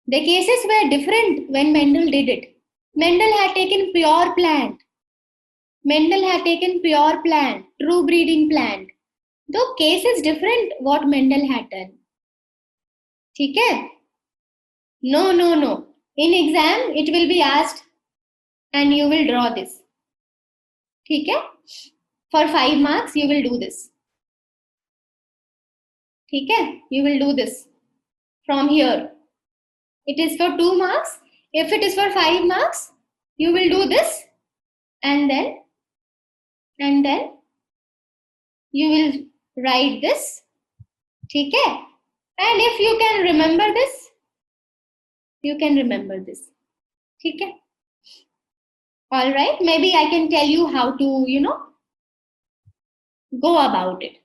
The cases were different when Mendel did it. Mendel had taken pure plant. True breeding plant. The case is different what Mendel had done. ठीक है? No. In exam, it will be asked and you will draw this. ठीक है? For 5 marks, you will do this. ठीक है? You will do this from here. It is for 2 marks. If it is for 5 marks, you will do this and then you will write this. ठीक है? And if you can remember this, you can remember this. ठीक है? All right, maybe I can tell you how to, go about it.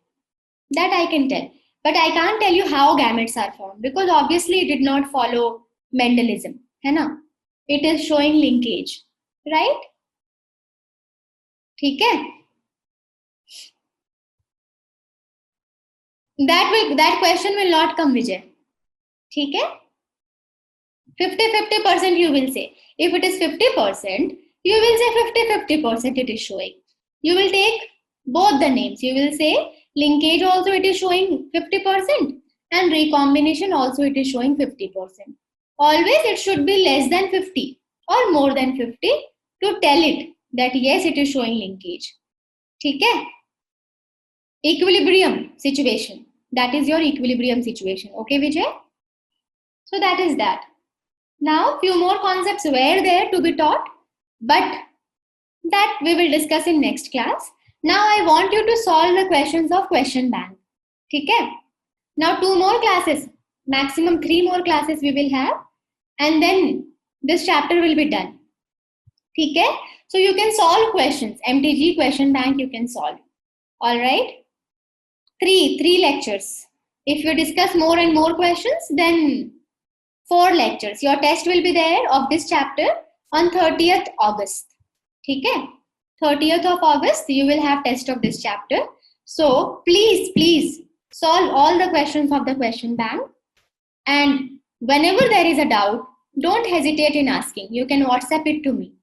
That I can tell. But I can't tell you how gametes are formed because obviously it did not follow Mendelism. है ना? It is showing linkage. Right? ठीक है? That question will not come, Vijay. ठीक है? 50-50% you will say. If it is 50%, you will say 50-50% it is showing. You will take both the names. You will say linkage also it is showing 50% and recombination also it is showing 50%. Always it should be less than 50 or more than 50 to tell it that yes, it is showing linkage. ठीक है? Equilibrium situation. That is your equilibrium situation. Okay, Vijay? So that is that. Now, few more concepts were there to be taught, but that we will discuss in next class. Now, I want you to solve the questions of question bank. Okay? Now, 2 more classes, maximum 3 more classes we will have, and then this chapter will be done. Okay? So, you can solve questions. MTG question bank you can solve. All right? 3 lectures. If you discuss more and more questions, then 4 lectures. Your test will be there of this chapter on 30th August. Okay? 30th of August, you will have test of this chapter. So, please solve all the questions of the question bank. And whenever there is a doubt, don't hesitate in asking. You can WhatsApp it to me.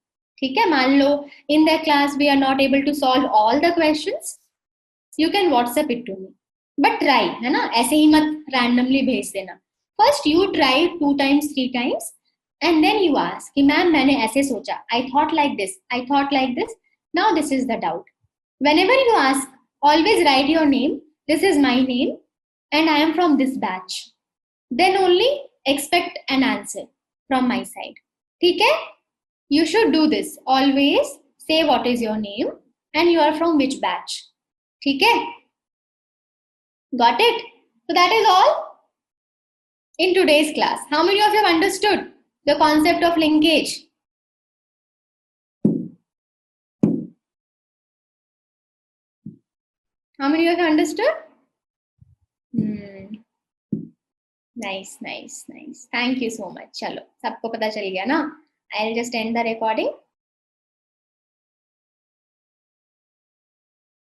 Okay? मान लो, in the class, we are not able to solve all the questions. You can WhatsApp it to me. But try, है ना? ऐसे ही मत randomly भेज देना. First, you try 2 times, 3 times, and then you ask, कि ma'am मैंने ऐसे सोचा, I thought like this, I thought like this, now this is the doubt. Whenever you ask, always write your name, this is my name, and I am from this batch. Then only expect an answer from my side. ठीक है? You should do this. Always say what is your name and you are from which batch. ठीक है? Got it? So that is all in today's class. How many of you have understood the concept of linkage? How many of you have understood? Nice. Thank you so much. चलो, सबको पता चल गया ना? I'll just end the recording.